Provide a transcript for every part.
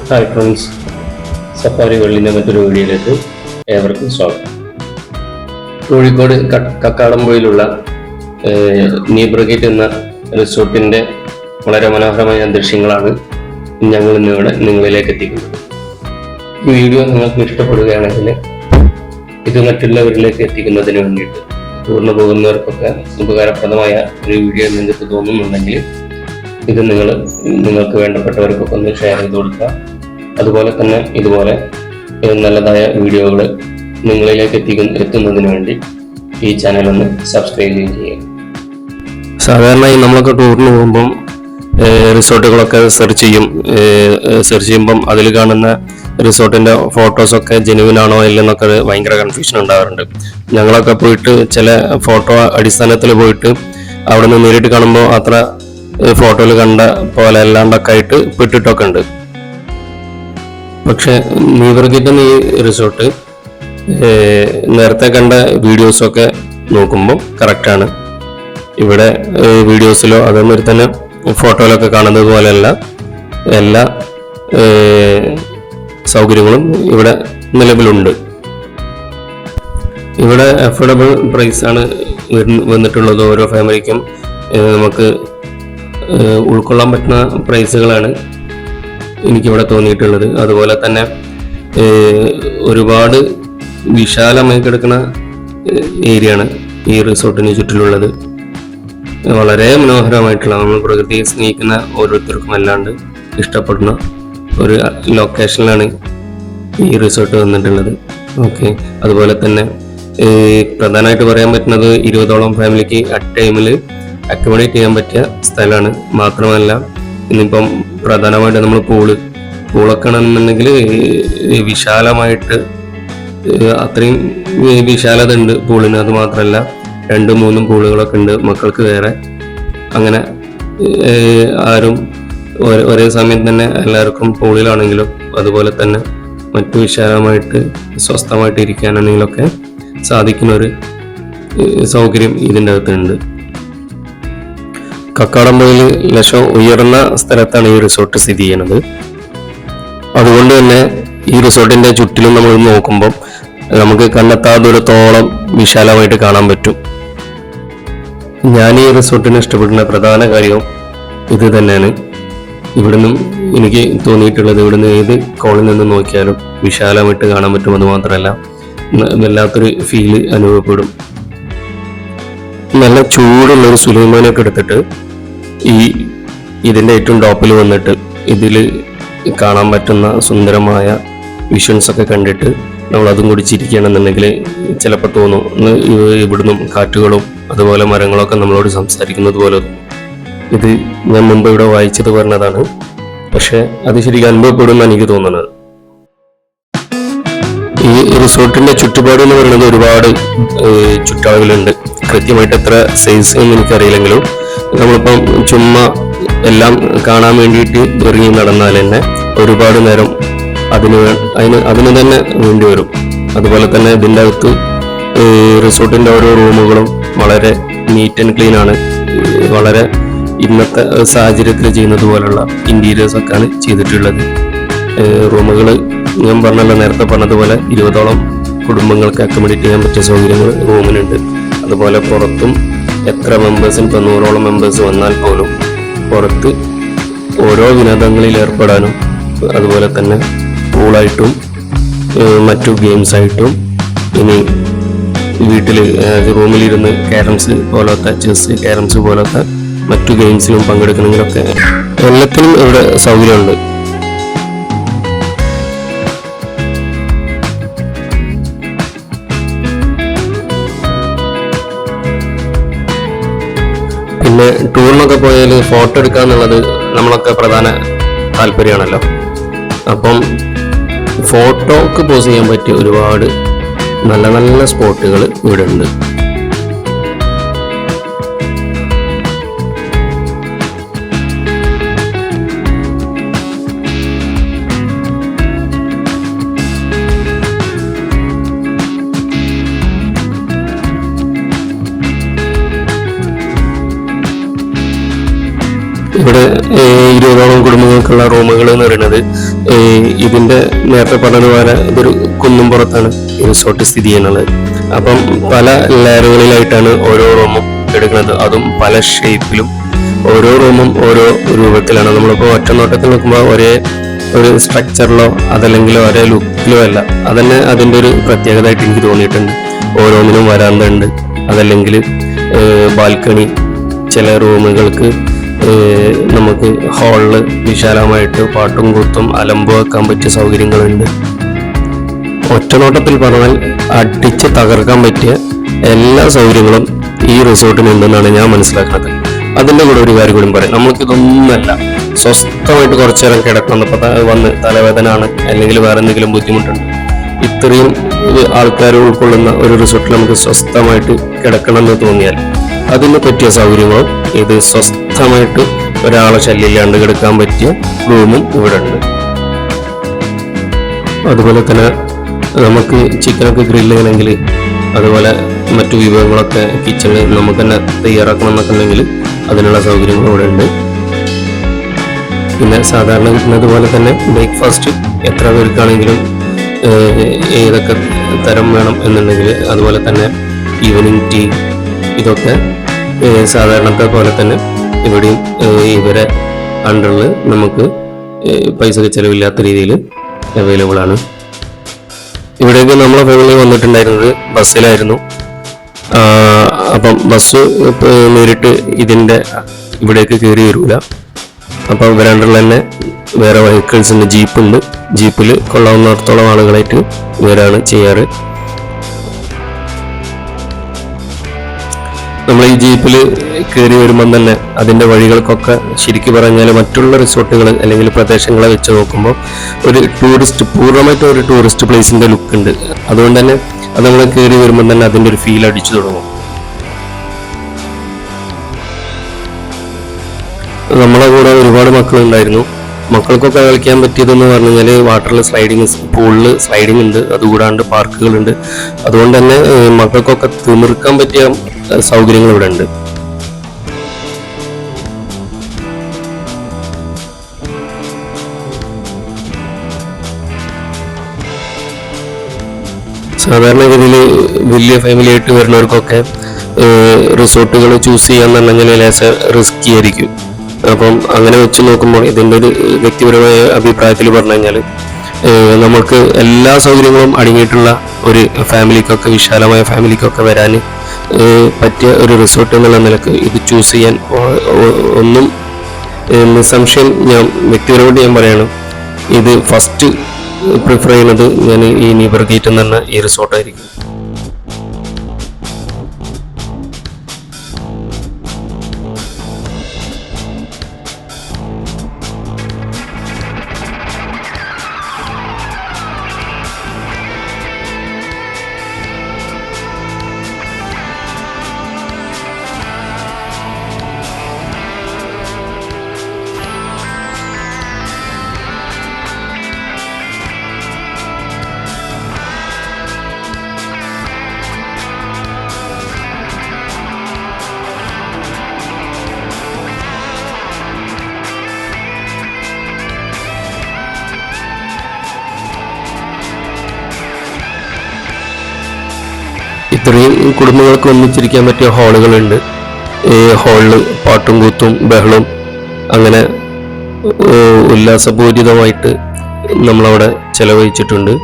Hi friends, safari വേൾഡിൻ്റെ മറ്റൊരു വീഡിയോയിലേക്ക് ഏവർക്കും സ്വാഗതം. കോഴിക്കോട് കക്കാടംപൊയിലുള്ള നീബ്രഗേറ്റ് എന്ന റിസോർട്ടിൻ്റെ വളരെ മനോഹരമായ ദൃശ്യങ്ങളാണ് ഞങ്ങൾ ഇന്നിവിടെ നിങ്ങളിലേക്ക് എത്തിക്കുന്നത്. ഈ വീഡിയോ നിങ്ങൾക്ക് ഇഷ്ടപ്പെടുകയാണെങ്കിൽ ഇത് മറ്റുള്ളവരിലേക്ക് എത്തിക്കുന്നതിന് വേണ്ടിയിട്ട് ടൂറിന് പോകുന്നവർക്കൊക്കെ ഉപകാരപ്രദമായ ഒരു വീഡിയോ നിങ്ങൾക്ക് തോന്നുന്നുണ്ടെങ്കിൽ ഇത് നിങ്ങൾക്ക് വേണ്ടപ്പെട്ടവർക്കൊക്കെ ഒന്ന് ഷെയർ ചെയ്ത് കൊടുക്കുക. അതുപോലെ തന്നെ ഇതുപോലെ നല്ലതായ വീഡിയോകൾ നിങ്ങളിലേക്ക് എത്തുന്നതിന് വേണ്ടി ഈ ചാനൽ ഒന്ന് സബ്സ്ക്രൈബ് ചെയ്യുക. സാധാരണയായി നമ്മളൊക്കെ ടൂറിന് പോകുമ്പം റിസോർട്ടുകളൊക്കെ സെർച്ച് ചെയ്യുമ്പം അതിൽ കാണുന്ന റിസോർട്ടിൻ്റെ ഫോട്ടോസൊക്കെ ജെനുവിൻ ആണോ ഇല്ലെന്നൊക്കെ ഭയങ്കര കൺഫ്യൂഷൻ ഉണ്ടാവാറുണ്ട്. ഞങ്ങളൊക്കെ പോയിട്ട് ചില ഫോട്ടോ അടിസ്ഥാനത്തിൽ പോയിട്ട് അവിടെ നിന്ന് നേരിട്ട് കാണുമ്പോൾ അത്ര ഫോട്ടോയിൽ കണ്ട പോലെ അല്ലാണ്ടൊക്കെ ആയിട്ട് പെട്ടിട്ടൊക്കെ ഉണ്ട്. പക്ഷെ നീബ്രഗേറ്റ് എന്ന ഈ റിസോർട്ട് നേരത്തെ കണ്ട വീഡിയോസൊക്കെ നോക്കുമ്പോൾ കറക്റ്റാണ്. ഇവിടെ വീഡിയോസിലോ അതേമാതിരി തന്നെ ഫോട്ടോയിലൊക്കെ കാണുന്നത് പോലെയല്ല എല്ലാ സൗകര്യങ്ങളും ഇവിടെ നിലവിലുണ്ട്. ഇവിടെ അഫോർഡബിൾ പ്രൈസാണ് വന്നിട്ടുള്ളത്. ഓരോ ഫാമിലിക്കും നമുക്ക് ഉൾക്കൊള്ളാൻ പറ്റുന്ന പ്രൈസുകളാണ് എനിക്കിവിടെ തോന്നിയിട്ടുള്ളത്. അതുപോലെ തന്നെ ഒരുപാട് വിശാലമായി കിടക്കുന്ന ഏരിയയാണ് ഈ റിസോർട്ടിന് ചുറ്റിലുള്ളത്. വളരെ മനോഹരമായിട്ടുള്ള, നമ്മൾ പ്രകൃതിയെ സ്നേഹിക്കുന്ന ഓരോരുത്തർക്കും അല്ലാണ്ട് ഇഷ്ടപ്പെടുന്ന ഒരു ലൊക്കേഷനിലാണ് ഈ റിസോർട്ട് വന്നിട്ടുള്ളത്. ഓക്കെ, അതുപോലെ തന്നെ പ്രധാനമായിട്ട് പറയാൻ പറ്റുന്നത് 20ഓളം ഫാമിലിക്ക് അറ്റ് ടൈമിൽ അക്കോമഡേറ്റ് ചെയ്യാൻ പറ്റിയ സ്ഥലമാണ്. മാത്രമല്ല ഇന്നിപ്പം പ്രധാനമായിട്ട് നമ്മൾ പൂളൊക്കെ ആണെന്നുണ്ടെങ്കിൽ വിശാലമായിട്ട് അത്രയും വിശാലത ഉണ്ട് പൂളിന്. അത് മാത്രമല്ല 2-3 പൂളുകളൊക്കെ ഉണ്ട്, മക്കൾക്ക് വേറെ. അങ്ങനെ ആരും ഒരേ സമയം തന്നെ എല്ലാവർക്കും പൂളിലാണെങ്കിലും അതുപോലെ തന്നെ മറ്റു വിശാലമായിട്ട് സ്വസ്ഥമായിട്ട് ഇരിക്കാനാണെങ്കിലൊക്കെ സാധിക്കുന്ന ഒരു സൗകര്യം ഇതിൻ്റെ അകത്തുണ്ട്. കക്കാടംപൊയിൽ ലക്ഷം ഉയർന്ന സ്ഥലത്താണ് ഈ റിസോർട്ട് സ്ഥിതി ചെയ്യുന്നത്. അതുകൊണ്ട് തന്നെ ഈ റിസോർട്ടിൻ്റെ ചുറ്റിലും നമ്മൾ നോക്കുമ്പോൾ നമുക്ക് കണ്ടെത്താ ദൂരത്തോളം വിശാലമായിട്ട് കാണാൻ പറ്റും. ഞാൻ ഈ റിസോർട്ടിന് ഇഷ്ടപ്പെടുന്ന പ്രധാന കാര്യവും ഇത് തന്നെയാണ്. ഇവിടുന്ന് എനിക്ക് തോന്നിയിട്ടുള്ളത്, ഇവിടുന്ന് ഏത് കോണിൽ നിന്ന് നോക്കിയാലും വിശാലമായിട്ട് കാണാൻ പറ്റും. അത് മാത്രമല്ല വല്ലാത്തൊരു ഫീല് അനുഭവപ്പെടും. നല്ല ചൂടുള്ളൊരു സുലൈമാനൊക്കെ എടുത്തിട്ട് ഇതിൻ്റെ ഏറ്റവും ടോപ്പിൽ വന്നിട്ട് ഇതിൽ കാണാൻ പറ്റുന്ന സുന്ദരമായ വിഷ്വൽസ് ഒക്കെ കണ്ടിട്ട് നമ്മൾ അതും കൂടി ചിരിക്കുകയാണെന്നുണ്ടെങ്കിൽ ചിലപ്പോൾ തോന്നും ഇവിടുന്നും കാറ്റുകളും അതുപോലെ മരങ്ങളൊക്കെ നമ്മളോട് സംസാരിക്കുന്നത് പോലെ. ഇത് ഞാൻ മുമ്പ് ഇവിടെ വായിച്ചത് പറഞ്ഞതാണ്, പക്ഷെ അത് ശരിക്കും അനുഭവപ്പെടുമെന്ന് എനിക്ക് തോന്നുന്നത്. ഈ റിസോർട്ടിന്റെ ചുറ്റുപാട് എന്ന് പറയുന്നത് ഒരുപാട് ചുറ്റളവിലുണ്ട്. കൃത്യമായിട്ട് എത്ര സൈസ് എന്ന് എനിക്കറിയില്ലെങ്കിലും നമ്മളിപ്പം ചുമ്മാ എല്ലാം കാണാൻ വേണ്ടിയിട്ട് ഇറങ്ങി നടന്നാൽ തന്നെ ഒരുപാട് നേരം അതിന് തന്നെ വേണ്ടി വരും. അതുപോലെ തന്നെ ഇതിൻ്റെ അകത്ത് റിസോർട്ടിന്റെ ഓരോ റൂമുകളും വളരെ നീറ്റ് ആൻഡ് ക്ലീൻ ആണ്. വളരെ ഇന്നത്തെ സാഹചര്യത്തിൽ ചെയ്യുന്നത് പോലുള്ള ഇന്റീരിയേഴ്സ് ഒക്കെയാണ് ചെയ്തിട്ടുള്ളത്. റൂമുകൾ ഞാൻ നേരത്തെ പറഞ്ഞതുപോലെ 20ഓളം കുടുംബങ്ങൾക്ക് അക്കോമഡേറ്റ് ചെയ്യാൻ പറ്റിയ സൗകര്യങ്ങൾ റൂമിനുണ്ട്. അതുപോലെ പുറത്തും എത്ര മെമ്പേഴ്സിന്, 100ഓളം മെമ്പേഴ്സ് വന്നാൽ പോലും പുറത്ത് ഓരോ വിനോദങ്ങളിൽ ഏർപ്പെടാനും അതുപോലെ തന്നെ പൂളായിട്ടും മറ്റു ഗെയിംസ് ആയിട്ടും ഇനി വീട്ടിൽ റൂമിലിരുന്ന് ക്യാരംസ് പോലത്തെ, ചെസ്, ക്യാരംസ് പോലത്തെ മറ്റു ഗെയിംസിലും പങ്കെടുക്കണമെങ്കിലൊക്കെ എല്ലാത്തിനും ഇവിടെ സൗകര്യമുണ്ട്. പിന്നെ ടൂറിനൊക്കെ പോയാൽ ഫോട്ടോ എടുക്കുക എന്നുള്ളത് നമ്മളൊക്കെ പ്രധാന താല്പര്യമാണല്ലോ. അപ്പം ഫോട്ടോക്ക് പോസ് ചെയ്യാൻ പറ്റിയ ഒരുപാട് നല്ല നല്ല സ്പോട്ടുകൾ ഇവിടെ ഉണ്ട്. ഇവിടെ 20ഓളം കുടുംബങ്ങൾക്കുള്ള റൂമുകൾ എന്ന് പറയുന്നത് ഇതിന്റെ നേരത്തെ പറഞ്ഞതുപോലെ ഇതൊരു കുന്നുംപുറത്താണ് ഈ റിസോർട്ട് സ്ഥിതി ചെയ്യുന്നത്. അപ്പം പല ലെയറുകളിലായിട്ടാണ് ഓരോ റൂമും എടുക്കുന്നത്, അതും പല ഷേപ്പിലും. ഓരോ റൂമും ഓരോ രൂപത്തിലാണ്. നമ്മളിപ്പോൾ ഒറ്റ നോട്ടത്തിൽ നോക്കുമ്പോൾ ഒരേ ഒരു സ്ട്രക്ചറിലോ അതല്ലെങ്കിൽ ഒരേ ലുക്കിലോ അല്ല. അതന്നെ അതിൻ്റെ ഒരു പ്രത്യേകതയായിട്ട് എനിക്ക് തോന്നിയിട്ടുണ്ട്. ഓരോന്നിനും വരാന്ത ഉണ്ട്, അതല്ലെങ്കിൽ ബാൽക്കണി. ചില റൂമുകൾക്ക് നമുക്ക് ഹാളില് വിശാലമായിട്ട് പാട്ടും കൂത്തും അലമ്പ് വെക്കാൻ പറ്റിയ സൗകര്യങ്ങളുണ്ട്. ഒറ്റനോട്ടത്തിൽ പറഞ്ഞാൽ അടിച്ച് തകർക്കാൻ പറ്റിയ എല്ലാ സൗകര്യങ്ങളും ഈ റിസോർട്ടിനുണ്ടെന്നാണ് ഞാൻ മനസ്സിലാക്കുന്നത്. അതിൻ്റെ കൂടെ ഒരു കാര്യം കൂടി പറയാം, നമുക്കിതൊന്നുമല്ല, സ്വസ്ഥമായിട്ട് കുറച്ചു നേരം കിടക്കുന്നപ്പോൾ വന്ന് തലവേദന ആണ് അല്ലെങ്കിൽ വേറെ എന്തെങ്കിലും ബുദ്ധിമുട്ടുണ്ട്, ഇത്രയും ആൾക്കാർ ഉൾക്കൊള്ളുന്ന ഒരു റിസോർട്ടിൽ നമുക്ക് സ്വസ്ഥമായിട്ട് കിടക്കണമെന്ന് തോന്നിയാൽ അതിന് പറ്റിയ സൗകര്യങ്ങളും ഇത് സ്വസ്ഥമായിട്ട് ഒരാളെ ശല്യമില്ലാണ്ട് കിടക്കാൻ പറ്റിയ റൂമും ഇവിടെ ഉണ്ട്. അതുപോലെ തന്നെ നമുക്ക് ചിക്കനൊക്കെ ഗ്രില്ല് ചെയ്യണമെങ്കിൽ അതുപോലെ മറ്റു വിഭവങ്ങളൊക്കെ കിച്ചണിൽ നമുക്ക് തന്നെ തയ്യാറാക്കണം എന്നൊക്കെ ഉണ്ടെങ്കിൽ അതിനുള്ള സൗകര്യങ്ങൾ ഇവിടെ ഉണ്ട്. പിന്നെ സാധാരണ കിട്ടുന്നത് പോലെ തന്നെ ബ്രേക്ക്ഫാസ്റ്റ് എത്ര പേർക്കാണെങ്കിലും ഏതൊക്കെ തരം വേണം എന്നുണ്ടെങ്കിൽ, അതുപോലെ തന്നെ ഈവനിങ് ടീ, ഇതൊക്കെ സാധാരണത്തെ പോലെ തന്നെ ഇവിടെയും ഇവരെ അണ്ടറിൽ നമുക്ക് പൈസക്ക് ചിലവില്ലാത്ത രീതിയിൽ അവൈലബിൾ ആണ്. ഇവിടേക്ക് നമ്മളെ ഫാമിലി വന്നിട്ടുണ്ടായിരുന്നത് ബസ്സിലായിരുന്നു. അപ്പം ബസ് നേരിട്ട് ഇതിൻ്റെ ഇവിടേക്ക് കയറി വരില്ല. അപ്പം ഇവരണ്ടറിൽ തന്നെ വേറെ വെഹിക്കിൾസ് ഉണ്ട്, ജീപ്പുണ്ട്. ജീപ്പിൽ കൊള്ളാവുന്നിടത്തോളം ആളുകളായിട്ട് ഇവരാണ് ചെയ്യാറ്. നമ്മൾ ഈ ജീപ്പിൽ കയറി വരുമ്പം തന്നെ അതിൻ്റെ വഴികൾക്കൊക്കെ ശരിക്കും പറഞ്ഞാൽ മറ്റുള്ള റിസോർട്ടുകൾ അല്ലെങ്കിൽ പ്രദേശങ്ങളെ വെച്ച് നോക്കുമ്പോൾ ഒരു പൂർണ്ണമായിട്ട് ഒരു ടൂറിസ്റ്റ് പ്ലേസിൻ്റെ ലുക്ക് ഉണ്ട്. അതുകൊണ്ട് തന്നെ അത് നമ്മൾ കയറി വരുമ്പം തന്നെ അതിൻ്റെ ഒരു ഫീൽ അടിച്ചു തുടങ്ങും. നമ്മളെ കൂടെ ഒരുപാട് മക്കളുണ്ടായിരുന്നു. മക്കൾക്കൊക്കെ കളിക്കാൻ പറ്റിയതെന്ന് പറഞ്ഞു കഴിഞ്ഞാൽ വാട്ടറിൽ സ്ലൈഡിങ്, പൂളിൽ സ്ലൈഡിങ് ഉണ്ട്, അതുകൂടാണ്ട് പാർക്കുകളുണ്ട്. അതുകൊണ്ട് തന്നെ മക്കൾക്കൊക്കെ തിമിർക്കാൻ പറ്റിയ സൗകര്യങ്ങൾ ഇവിടെ ഉണ്ട്. സാധാരണഗതിയിൽ വലിയ ഫാമിലി ആയിട്ട് വരുന്നവർക്കൊക്കെ റിസോർട്ടുകൾ ചൂസ് ചെയ്യാന്നുണ്ടെങ്കിൽ ലേശം റിസ്കി ആയിരിക്കും. അപ്പം അങ്ങനെ വെച്ച് നോക്കുമ്പോൾ ഇതിൻ്റെ ഒരു വ്യക്തിപരമായ അഭിപ്രായത്തിൽ പറഞ്ഞു കഴിഞ്ഞാൽ നമുക്ക് എല്ലാ സൗകര്യങ്ങളും അടങ്ങിയിട്ടുള്ള ഒരു ഫാമിലിക്കൊക്കെ, വിശാലമായ ഫാമിലിക്കൊക്കെ വരാൻ പറ്റിയ ഒരു റിസോർട്ട് എന്നുള്ള നിലക്ക് ഇത് ചൂസ് ചെയ്യാൻ ഒന്നും നിസ്സംശയം ഞാൻ വ്യക്തിപരമായിട്ട് ഞാൻ പറയണം, ഇത് ഫസ്റ്റ് പ്രിഫർ ചെയ്യുന്നത് ഞാൻ ഈ നീബർ ഗേറ്റ് എന്ന് പറഞ്ഞ ഈ റിസോർട്ടായിരിക്കും. ഇത്രയും കുടുംബങ്ങൾക്ക് ഒന്നിച്ചിരിക്കാൻ പറ്റിയ ഹാളുകളുണ്ട്. ഈ ഹാളിൽ പാട്ടും കൂത്തും ബഹളവും അങ്ങനെ ഉല്ലാസപൂരിതമായിട്ട് നമ്മളവിടെ ചെലവഴിച്ചിട്ടുണ്ട്.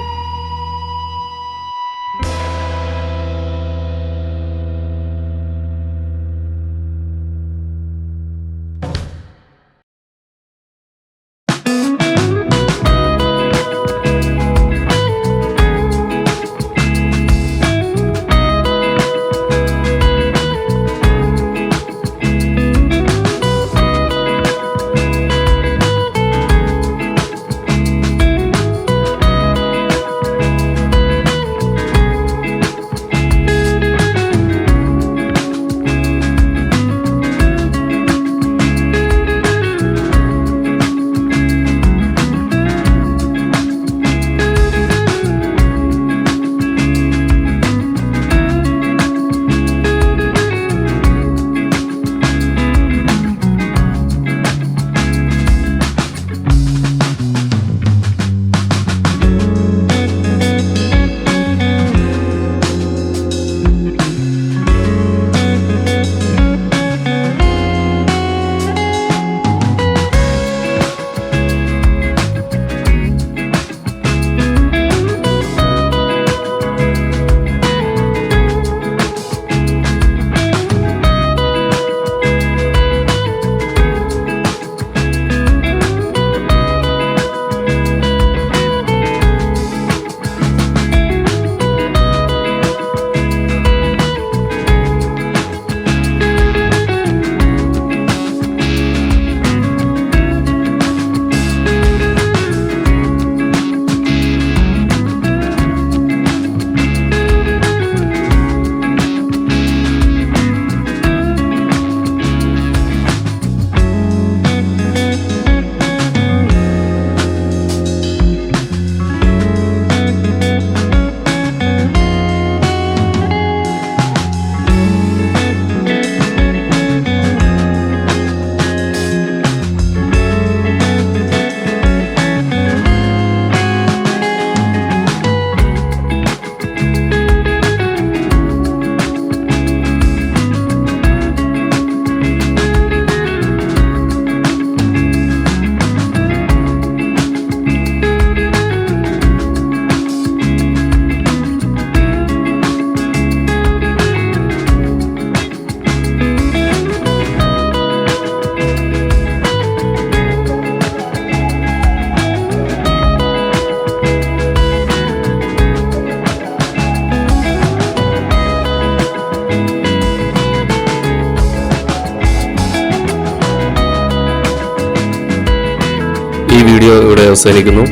ഈ വീഡിയോ ഇവിടെ അവസാനിക്കുന്നു.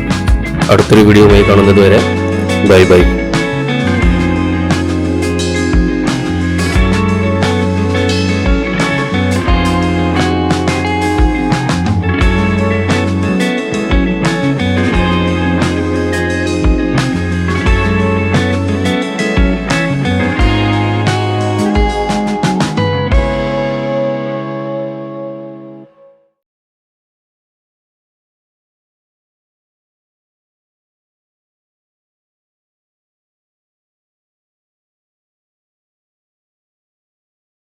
അടുത്തൊരു വീഡിയോയുമായി കാണുന്നത് വരെ ബൈ ബൈ.